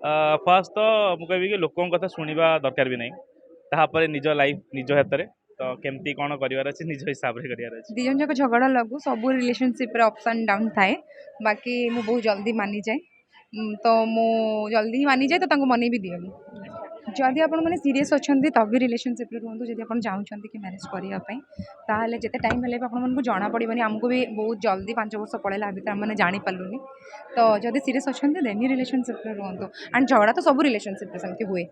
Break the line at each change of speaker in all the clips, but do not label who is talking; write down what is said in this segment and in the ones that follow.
first तो मुझे कहबी कि लोक कथा शुणा दरकार भी नहीं तापर निज लाइफ निज हाथ में तो केमती कौन करार अच्छे निज हिसाब से करार अच्छे
दी जन जाक झगड़ा लगू सब रिलेशनशिप अप्स एंड डाउन थाए बाकी मु बहुत जल्दी मानी जाए तो मु जल्दी ही मानी जाए तो मन भी दिए जदि आप सीरीयस अच्छा तब भी रिलेशनशिप रुहतु जब आप चाहते कि मैरिज करने जिते टाइम है आपको जना पड़ोनी आमको भी बहुत जल्दी 5 वर्ष पड़ेगा भितर आम जापारूनी तो जब सीरीयस अच्छा देन ही रिलेशनशिप रुहतु एंड झगड़ा तो सब रिलेशनशिप सेमती हुए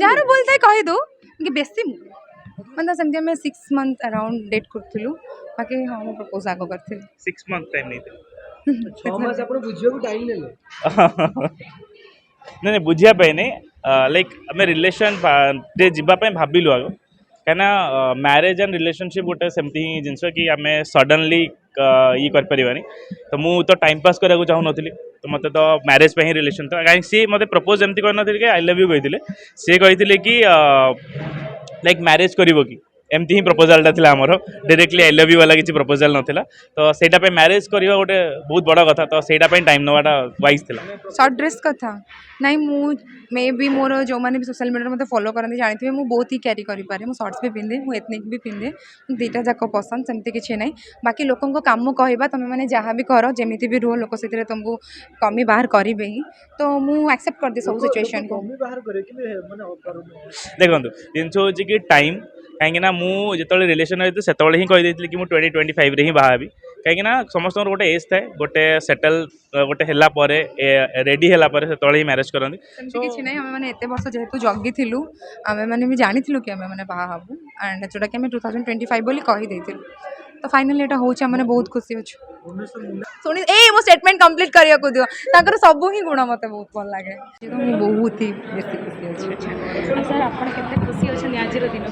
जार बोलता है कहीदु कि बेसी मतलब सेमती आम 6 मंथ अराउंड डेट करूँ बाकी हाँ मुझे प्रपोज आग करी
6 मंथ टाइम नहीं
6 मास आपण बुझियो टाइम नेले
नहीं नहीं बुझापी नहीं लाइक आम रिलेसन जावाई भाविलु आग कहीं मैरेज एंड रिलेशनशिप गोटे सेमती ही जिनस कि आम सडनली ये करें तो मुझे तो टाइम पास करने चाहूँ नी तो मत तो मैरेज पे ही रिलेशन तो कहीं सी मत प्रपोज एमती कर आई लव यू कहते सी कहते कि लाइक मैरेज कर एमती ही प्रपोजालटा था आमर डायरेक्टली आई लव यू वाला किसी प्रपोजाल नाला तो सहीटा मैरेज करवा गोटे बहुत बड़ कथा तो सहीटा टाइम नवाटा वाइज था
सर्ट ड्रेस कथा नहीं मु मे भी मोर जो मैंने भी सोशल मीडिया मत फॉलो करते जानते मुझे बहुत ही कैरी करें मुझे सर्ट्स भी पिंधे मुझे एथनिक भी पिंधे दुईटा जाक पसंद सेमती किसी ना बाकी लोक कम कहवा तुम मैंने जहाँ भी कर जमी भी रुह लोक से तुमको कमी बाहर करेंगे ही तो मुझे एक्सेप्ट कर दी सब सिचुएशन को
देखो जिनस हूँ कि टाइम कहीं मुझे रिलेसन से ही कहीदी कि मुझे 2025 रे ही बाहाबी कहीं समस्त गोटे एज थाए गोटे सेटल गोटे रेडी है ही मैरेज करती
किसी ना आम मैंने एत वर्ष जेहेतु जगी थिलु आम मैंने भी जानी कि आम मैंने बाहबू एंड जोटा कि 2025 बोली कहीदे तो फाइनाली यहाँ हूँ आम बहुत खुशी अच्छु शुणी मो स्टेटमेंट कंप्लीट करने को दियो ताकर सब ही गुण मत बहुत भल लगे तो बहुत ही बेसी खुशी अच्छे
सर आप खुशी अच्छा आज दिन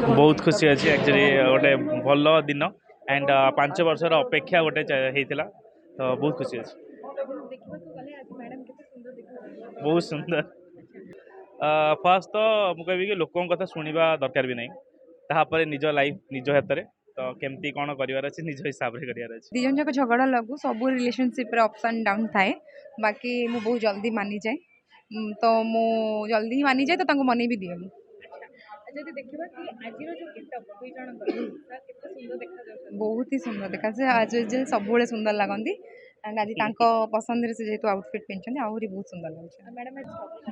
बहुत खुशी अच्छी एक्चुअली गोटे भल दिन एंड 5 वर्षर अपेक्षा गोटे होता तो बहुत खुशी अच्छे बहुत सुंदर फर्स्ट तो मुझे कहबी कि लोक कथा शुणा दरकार भी नहीं तापर निज लाइफ निज हाथ में तो केमती कौन करार अच्छे निज हिसाब से करार अच्छे
दी जन जाक झगड़ा लगू सब रिलेशनशिप अप्स एंड डाउन थाए बाकी मु बहुत जल्दी मानी जाए तो मु जल्दी ही मानी जाए तो मन भी दिए
जब देखा कि आज जो गेटअप दुई जन
बहुत ही सुंदर देखा आज सब सुंदर लगती एंड आज पसंद से जेहतु आउटफिट पिंधे आहरी बहुत सुंदर लगे
मैडम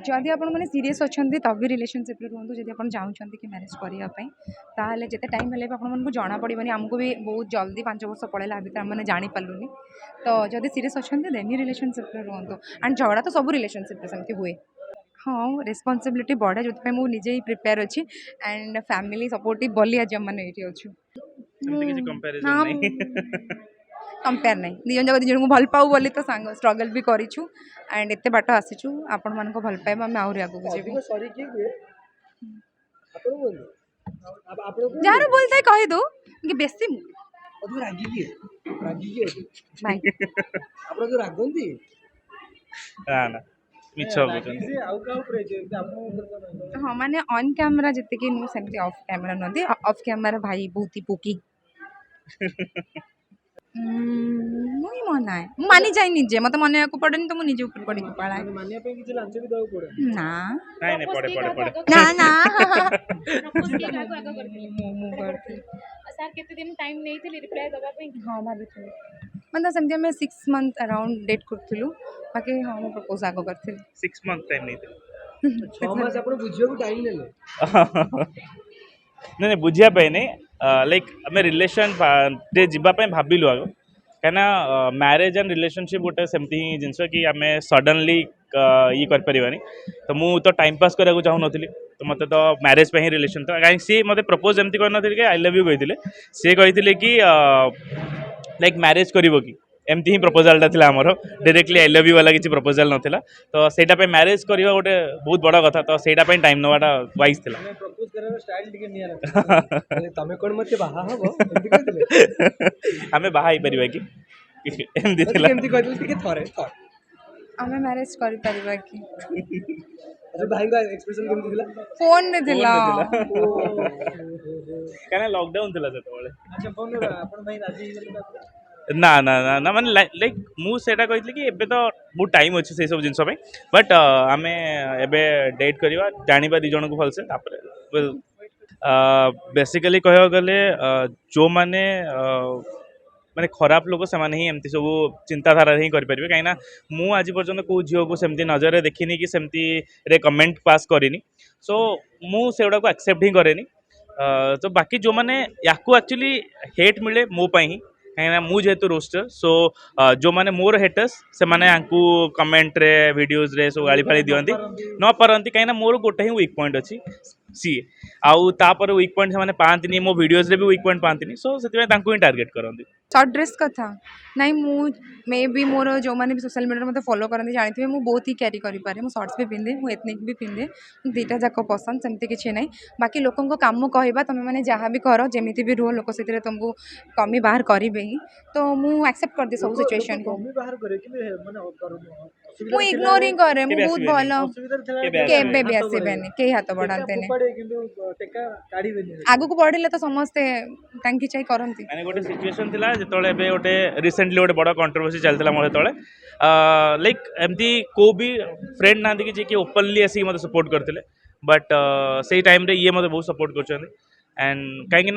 जदि आप सीरीयस अच्छा तब भी रिलेशनशिप रुहतु जब आप चाहते कि मैरिज करने जिते टाइम है आपको जना पड़ोनी आमको भी बहुत जल्दी 5 वर्ष पड़ेगा भितर आम जापारूनी तो जब सीरीयस अच्छा देन ही रिलेशनशिप रुहतु एंड झगड़ा तो सब रिलेशनशिप सेमती हुए हाँ रेस्पॉन्सिबिलिटी बढ़े जो मुझे निजे ही प्रिपेयर अच्छी एंड फैमिली सपोर्टिव बोली आज मैंने ये अच्छु कंपेयर नहीं दिजन जाक दिजन को भल पाऊ बोली तो सांग स्ट्रगल भी करूँ एंड एत बाट आसीचु आपण मान भल पाइबा आम आहरी आगे जार बोलता है कहीदु कि बेसी भाई
ना मिछ
हाँ माने ऑन कैमरा जितकी सेमती ऑफ कैमरा नुहति ऑफ कैमरा भाई बहुत ही पुकी मुई मना है मानी जाए निजे मत मन को पड़े तो मुझे ऊपर पड़ी पड़ा ना
नहीं नहीं पड़े पड़े पड़े
ना ना
सर केते दिन टाइम नहीं थे रिप्लाई दबा पे
हाँ भाभी मतलब सेमती आम 6 मंथ अराउंड डेट करूँ बाकी हाँ मुझे प्रपोज आग करी
6 मंथ टाइम नहीं
6 मास आपण बुझियो टाइम नेले
नहीं नहीं बुझापी नहीं लाइक आम रिलेसन जावाई भाविलु आग कहीं मैरेज एंड रिलेशनशिप गोटे सेमती ही जिनस कि आम सडनली ये करें तो मुझे तो टाइम पास करने चाहूँ नी तो मत तो मैरेज पे ही रिलेशन तो कहीं सी मत प्रपोज एमती कर आई लव यू कहते सी कहते कि लाइक मैरेज कर एमती ही प्रपोजालटा था आमर डायरेक्टली आई लव यू वाला किसी प्रपोजाल नाला तो सहीटा मैरेज करवा गोटे बहुत बड़ कथा तो सहीटा टाइम नवाटा वाइज था
प्रपोज करर स्टाइल टिके निया तमे कोन मते बाहा हबो एमती कहले
आमे बाहा ही परिबा कि एमती थिला
एमती कहले टिके थरे
आम मैरिज कर पारिबा कि
अच्छा भाई का एक्सप्रेशन केमती थिला
फोन में दिला
कहना लॉकडाउन थिला सेतबेले
अच्छा फोन अपन भाई राजी
ना ना ना ना माने लाइक मु सेटा कहतली कि एबे तो बहुत टाइम अच्छे से सब जिन बट आम एवं डेट करवा जाना दी जन को भलसे बेसिकली कह गले जो मैंने माने खराब लोक से ही एमती सब चिंताधारा ही करेंगे कहीं मु आज पर्यटन कौ झील को सेमती नजर देखनी कि सेमती रे कमेंट पास करनी सो मुझे को एक्सेप्ट ही करेनी तो बाकी जो मैंने या एक्चुअली हेट मिले मो ही कहीं मु जेहेतु रोस्टर सो जो मैंने मोर हेटर्स से मैंने कमेंट रे वीडियोज रे सब गाड़ी फाड़ी दिखती न पारती कहीं मोर गोटे ही वीक पॉइंट अच्छी सी आउ तापर वीक पॉइंट से पाती मो वीडियोज रे भी वीक पॉइंट पाती सो से ही टार्गेट करती
सर्ट ड्रेस कथा नाई मु मे भी मोर जो मैंने भी सोशल मीडिया मत फॉलो करते जानते मुझे बहुत ही क्यारी करें मुझे सर्ट्स भी पिंधे मुझे एथनिक भी पिंधे दुईटा जाक पसंद सेमती किसी ना बाकी लोकों को काम कहवा तुम मैंने जहाँ भी कर जमी भी रुह लोक से तुमको कमी बाहर करेंगे ही तो मुझे एक्सेप्ट कर दी सब सिचुएशन को मुझे इग्नोर ही करे मुझे बहुत भल केबे भी आसबेनि कई हाथ बढ़ाते आगु को बढ़िले तो समस्ते टांगी चाई करती
मैंने गोटे सिचुएशन थिला जेतोले बे गोटे रिसेंटली गोटे बड़ा कंट्रोवर्सी चलता मोर तले लाइक एमती को भी फ्रेंड ना कि जे ओपनली आसिक मत सपोर्ट करते बट से टाइम रे ये मत बहुत सपोर्ट कर एंड कहीं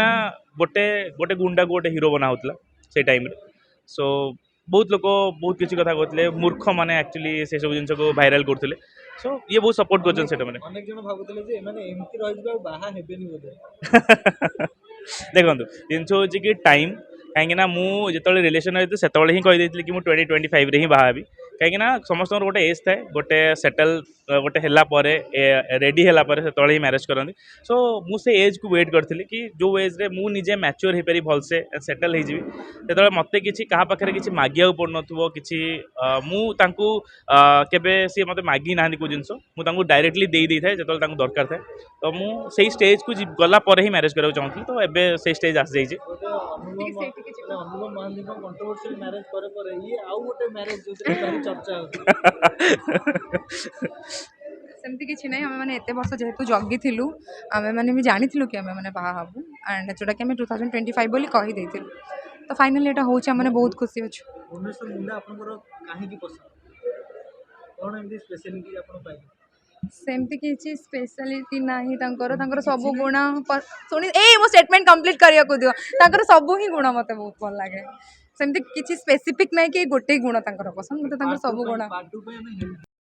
गोटे गोटे गुंडा को गोटे हिरो बना होता से टाइम रे सो बहुत लोग बहुत किसी कथा कहते मूर्ख मैंने एक्चुअली से सब जिन को भाइराल करते सो ये बहुत सपोर्ट कर
अनेक जन भाबुतले जे एमाने एमती रहिबा बाहा हेबेनी बोले
देखो जिन हूँ कि टाइम कहीं मुझे रिलेसन रही से ही कहीदी कि 2025 रे ही बाहाबी कहीं समस्त गोटे एज थाए गोटे सेटल गोटे रेडी है से ही मैरेज करती सो मुझे एज को वेट करी कि जो एज रे मुझे मैच्योर हो पारि भलसे सेटल हो मत कि पाखे कि मागिया पड़न कि मुझे सी मत मागी ना कौ जिन मुझे डायरेक्टली दे थाए जो दरकार थाए तो मुझे स्टेज को गला ही मैरेज करने चाहूँगी तो एवं से स्टेज आसी जाइए
अनुपम महांती कंट्रोवर्शियल मैरिज करे पर ये आउ गोटे मैरिज जो भारी चर्चा
सेमती किसी ना आम मैंने एत वर्ष जेहेतु जगी थिलु आम मैंने भी जानी कि आम मैंने बाहा हबू एंड जोटा कि 2025 बोली कही तो फाइनली यहाँ हूँ आम बहुत खुशी अच्छे
भुवनेश्वर मुंडा आपनकर काहे की पसंद कोन एमदी स्पेशलिटी आपन पाइ
सेमती किसी स्पेशलिटी नहीं सब गुण शुणी मो स्टेटमेंट कंप्लीट करने दियो सब ही गुण मत बहुत भल लगे सेमती किसी स्पेसिफिक नहीं कि गोटे गुण पसंद मत सब गुण